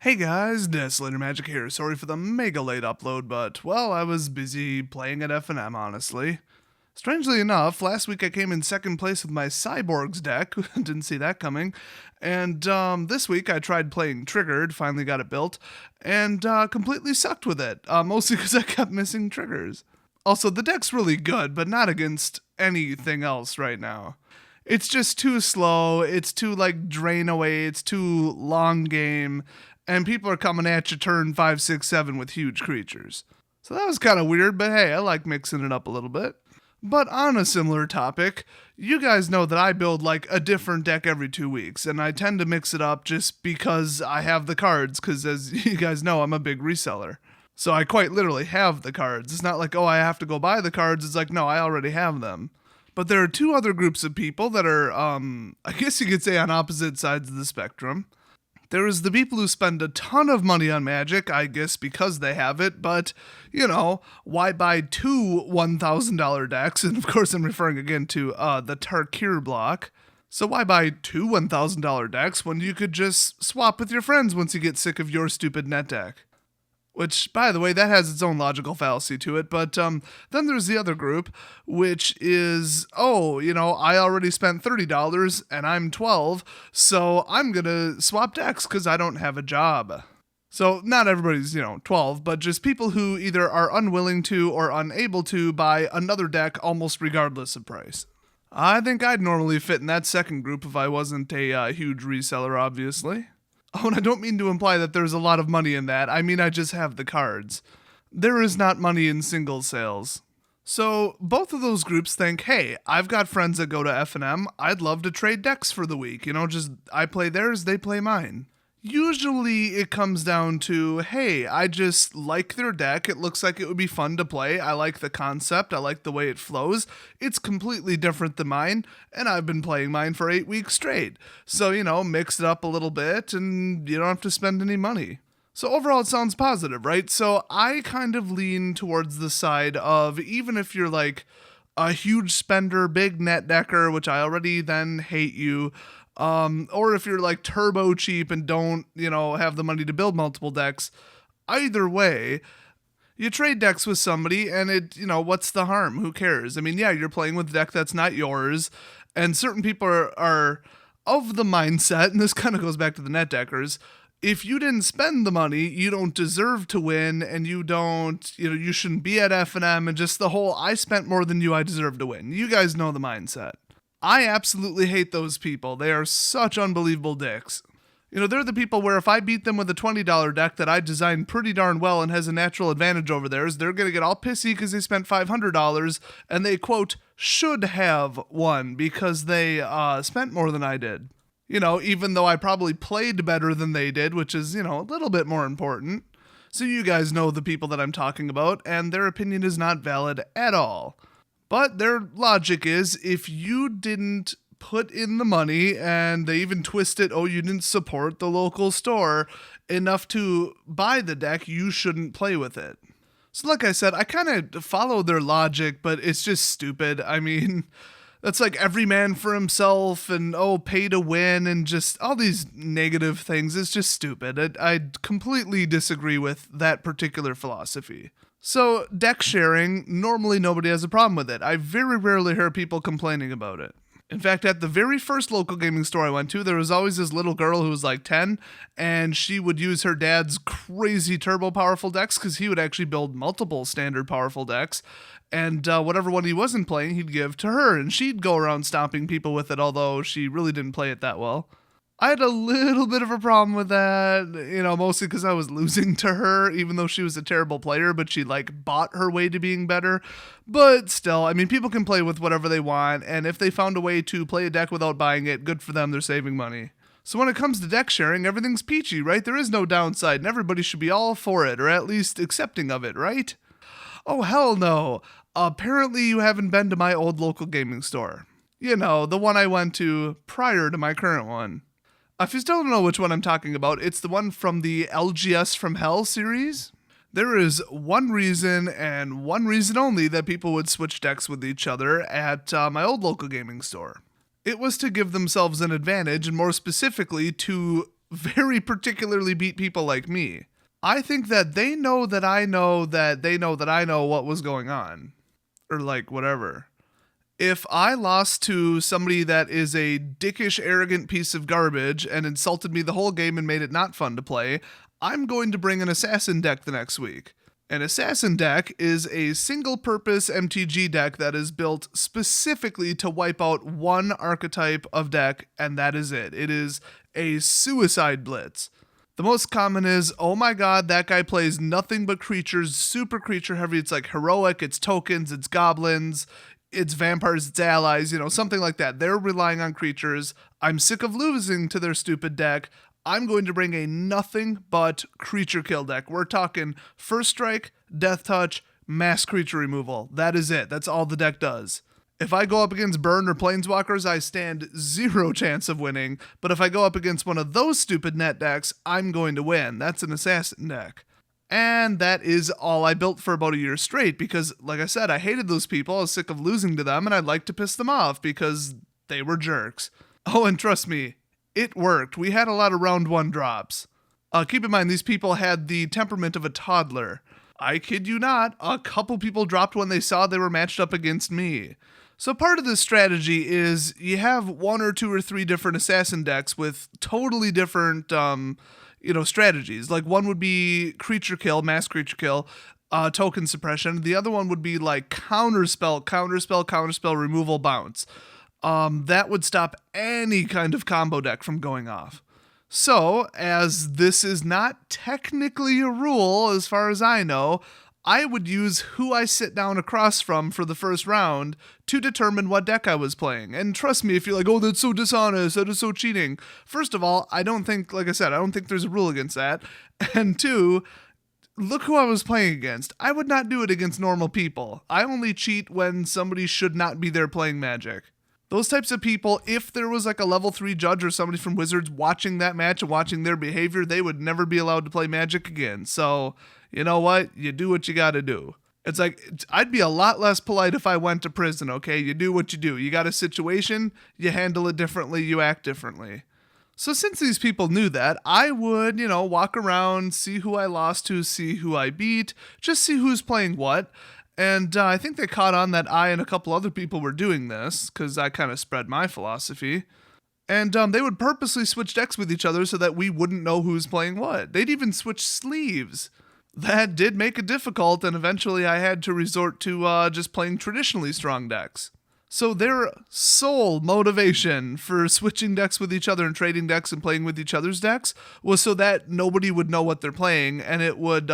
Hey guys, Desolator Magic here. Sorry for the mega late upload, but, well, I was busy playing at FNM, honestly. Strangely enough, last week I came in second place with my Cyborgs deck, didn't see that coming, and this week I tried playing Triggered, finally got it built, and completely sucked with it, mostly because I kept missing triggers. Also, the deck's really good, but not against anything else right now. It's just too slow, it's too, drain away, it's too long game, and people are coming at you turn 5, 6, 7 with huge creatures. So that was kind of weird, but hey, I like mixing it up a little bit. But on a similar topic, you guys know that I build a different deck every 2 weeks, and I tend to mix it up just because I have the cards, because as you guys know, I'm a big reseller. So I quite literally have the cards. It's not like, oh, I have to go buy the cards. It's like, no, I already have them. But there are two other groups of people that are, I guess you could say, on opposite sides of the spectrum. There is the people who spend a ton of money on Magic, I guess because they have it, but, why buy two $1,000 decks? And of course I'm referring again to the Tarkir block. So why buy two $1,000 decks when you could just swap with your friends once you get sick of your stupid net deck? Which, by the way, that has its own logical fallacy to it, but then there's the other group, which is, I already spent $30 and I'm 12, so I'm gonna swap decks because I don't have a job. So not everybody's, 12, but just people who either are unwilling to or unable to buy another deck almost regardless of price. I think I'd normally fit in that second group if I wasn't a huge reseller, obviously. Oh, and I don't mean to imply that there's a lot of money in that. I mean, I just have the cards. There is not money in single sales. So both of those groups think, hey, I've got friends that go to FNM. I'd love to trade decks for the week. Just I play theirs, they play mine. Usually it comes down to, hey, I just like their deck. It looks like it would be fun to play. I like the concept. I like the way it flows. It's completely different than mine, and I've been playing mine for 8 weeks straight. So, mix it up a little bit, and you don't have to spend any money. So overall, it sounds positive, right? So I kind of lean towards the side of, even if you're a huge spender, big net decker, which I already then hate you, or if you're turbo cheap and don't, have the money to build multiple decks, either way, you trade decks with somebody and what's the harm? Who cares? I mean, yeah, you're playing with a deck that's not yours, and certain people are of the mindset, and this kind of goes back to the net deckers, if you didn't spend the money, you don't deserve to win, and you don't, you shouldn't be at FNM, and just the whole, I spent more than you, I deserve to win. You guys know the mindset. I absolutely hate those people. They are such unbelievable dicks. They're the people where if I beat them with a $20 deck that I designed pretty darn well and has a natural advantage over theirs, they're going to get all pissy because they spent $500 and they, quote, should have won because they spent more than I did. Even though I probably played better than they did, which is, a little bit more important. So you guys know the people that I'm talking about, and their opinion is not valid at all. But their logic is, if you didn't put in the money, and they even twist it, oh, you didn't support the local store enough to buy the deck, you shouldn't play with it. So like I said, I kind of follow their logic, but it's just stupid. I mean, that's like every man for himself, and pay to win, and just all these negative things. It's just stupid. I completely disagree with that particular philosophy. So, deck sharing, normally nobody has a problem with it. I very rarely hear people complaining about it. In fact, at the very first local gaming store I went to, there was always this little girl who was 10, and she would use her dad's crazy turbo powerful decks, because he would actually build multiple standard powerful decks, and whatever one he wasn't playing, he'd give to her, and she'd go around stomping people with it, although she really didn't play it that well. I had a little bit of a problem with that, mostly because I was losing to her, even though she was a terrible player, but she bought her way to being better. But still, I mean, people can play with whatever they want, and if they found a way to play a deck without buying it, good for them, they're saving money. So when it comes to deck sharing, everything's peachy, right? There is no downside, and everybody should be all for it, or at least accepting of it, right? Oh, hell no. Apparently you haven't been to my old local gaming store. The one I went to prior to my current one. If you still don't know which one I'm talking about, it's the one from the LGS from Hell series. There is one reason, and one reason only, that people would switch decks with each other at my old local gaming store. It was to give themselves an advantage, and more specifically, to very particularly beat people like me. I think that they know that I know that they know that I know what was going on. Or like whatever. If I lost to somebody that is a dickish, arrogant piece of garbage and insulted me the whole game and made it not fun to play, I'm going to bring an assassin deck the next week. An assassin deck is a single-purpose MTG deck that is built specifically to wipe out one archetype of deck, and that is it. It is a suicide blitz. The most common is, oh my god, that guy plays nothing but creatures, super creature heavy. It's like heroic, it's tokens, it's goblins, it's vampires, it's allies, something like that. They're relying on creatures. I'm sick of losing to their stupid deck. I'm going to bring a nothing but creature kill deck. We're talking first strike, death touch, mass creature removal. That is it. That's all the deck does. If I go up against Burn or Planeswalkers, I stand 0 chance of winning. But if I go up against one of those stupid net decks, I'm going to win. That's an assassin deck. And that is all I built for about a year straight because, like I said, I hated those people. I was sick of losing to them, and I'd like to piss them off because they were jerks. Oh, and trust me, it worked. We had a lot of round 1 drops. Keep in mind, these people had the temperament of a toddler. I kid you not, a couple people dropped when they saw they were matched up against me. So part of this strategy is you have 1 or 2 or 3 different assassin decks with totally different, strategies. Like one would be creature kill, mass creature kill, token suppression. The other one would be like counterspell, removal, bounce. That would stop any kind of combo deck from going off. So, as this is not technically a rule as far as I know, I would use who I sit down across from for the first round to determine what deck I was playing. And trust me, if you're like, oh, that's so dishonest, that is so cheating. First of all, I don't think there's a rule against that. And 2, look who I was playing against. I would not do it against normal people. I only cheat when somebody should not be there playing Magic. Those types of people, if there was like a level 3 judge or somebody from Wizards watching that match and watching their behavior, they would never be allowed to play Magic again. So, you know what? You do what you gotta do. It's like, I'd be a lot less polite if I went to prison, okay? You do what you do. You got a situation, you handle it differently, you act differently. So since these people knew that, I would, walk around, see who I lost to, see who I beat, just see who's playing what. And I think they caught on that I and a couple other people were doing this, because I kind of spread my philosophy. And they would purposely switch decks with each other so that we wouldn't know who's playing what. They'd even switch sleeves. That did make it difficult, and eventually I had to resort to just playing traditionally strong decks. So their sole motivation for switching decks with each other and trading decks and playing with each other's decks was so that nobody would know what they're playing, and it would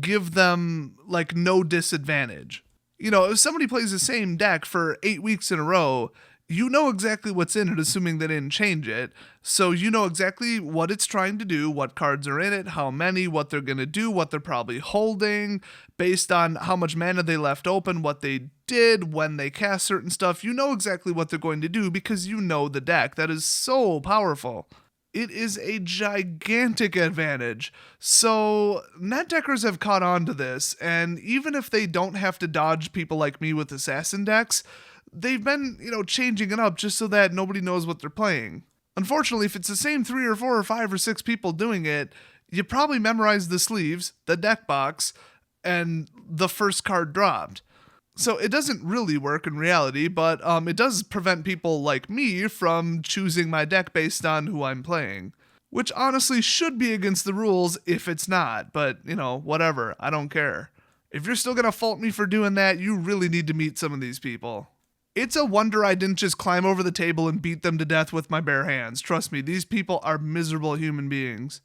give them like no disadvantage. If somebody plays the same deck for 8 weeks in a row, you know exactly what's in it, assuming they didn't change it. So you know exactly what it's trying to do, what cards are in it, how many, what they're going to do, what they're probably holding, based on how much mana they left open, what they did, when they cast certain stuff. You know exactly what they're going to do because you know the deck. That is so powerful. It is a gigantic advantage. So net deckers have caught on to this, and even if they don't have to dodge people like me with assassin decks, they've been, changing it up just so that nobody knows what they're playing. Unfortunately, if it's the same 3 or 4 or 5 or 6 people doing it, you probably memorize the sleeves, the deck box, and the first card dropped. So it doesn't really work in reality, but it does prevent people like me from choosing my deck based on who I'm playing. Which honestly should be against the rules if it's not, but, whatever, I don't care. If you're still gonna fault me for doing that, you really need to meet some of these people. It's a wonder I didn't just climb over the table and beat them to death with my bare hands. Trust me, these people are miserable human beings.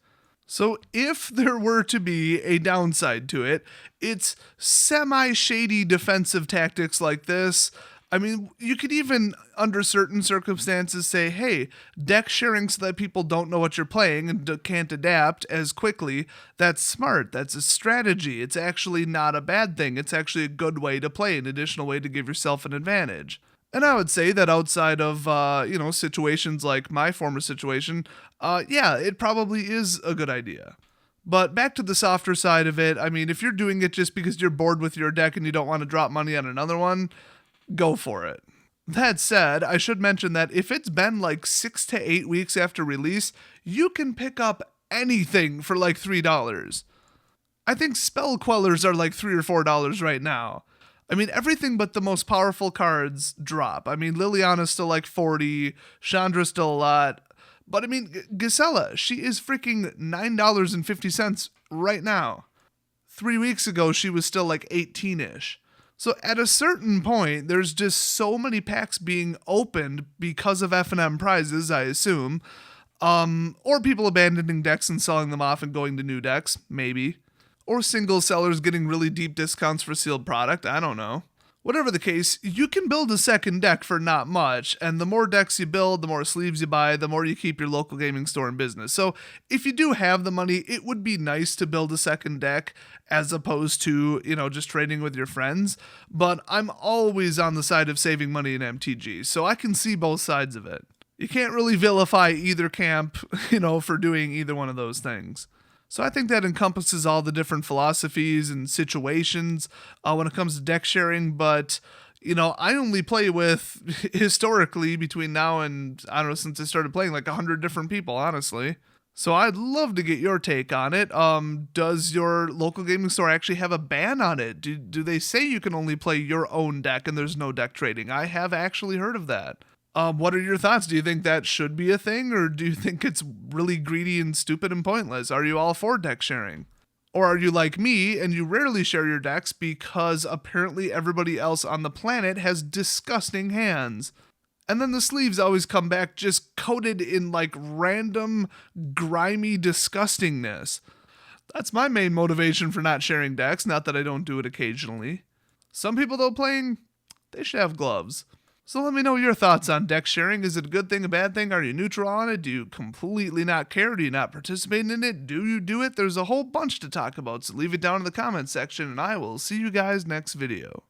So if there were to be a downside to it, it's semi-shady defensive tactics like this. I mean, you could even, under certain circumstances, say, hey, deck sharing so that people don't know what you're playing and can't adapt as quickly. That's smart. That's a strategy. It's actually not a bad thing. It's actually a good way to play, an additional way to give yourself an advantage. And I would say that outside of, situations like my former situation, it probably is a good idea. But back to the softer side of it, I mean, if you're doing it just because you're bored with your deck and you don't want to drop money on another one, go for it. That said, I should mention that if it's been like 6 to 8 weeks after release, you can pick up anything for like $3. I think spell quellers are like $3 or $4 right now. I mean, everything but the most powerful cards drop. I mean, Liliana's still like 40, Chandra's still a lot. But I mean, Gisela, she is freaking $9.50 right now. 3 weeks ago, she was still like 18-ish. So at a certain point, there's just so many packs being opened because of F&M prizes, I assume. Or people abandoning decks and selling them off and going to new decks, maybe. Or single sellers getting really deep discounts for sealed product, I don't know. Whatever the case, you can build a second deck for not much, and the more decks you build, the more sleeves you buy, the more you keep your local gaming store in business. So if you do have the money, it would be nice to build a second deck as opposed to, just trading with your friends. But I'm always on the side of saving money in MTG, so I can see both sides of it. You can't really vilify either camp, for doing either one of those things. So I think that encompasses all the different philosophies and situations when it comes to deck sharing. But, I only play with, historically, between now and, I don't know, since I started playing, like 100 different people, honestly. So I'd love to get your take on it. Does your local gaming store actually have a ban on it? Do they say you can only play your own deck and there's no deck trading? I have actually heard of that. What are your thoughts? Do you think that should be a thing, or do you think it's really greedy and stupid and pointless? Are you all for deck sharing? Or are you like me and you rarely share your decks because apparently everybody else on the planet has disgusting hands? And then the sleeves always come back just coated in like random, grimy disgustingness. That's my main motivation for not sharing decks, not that I don't do it occasionally. Some people, though, playing, they should have gloves. So let me know your thoughts on deck sharing. Is it a good thing, a bad thing? Are you neutral on it? Do you completely not care? Do you not participate in it? Do you do it? There's a whole bunch to talk about, so leave it down in the comments section, and I will see you guys next video.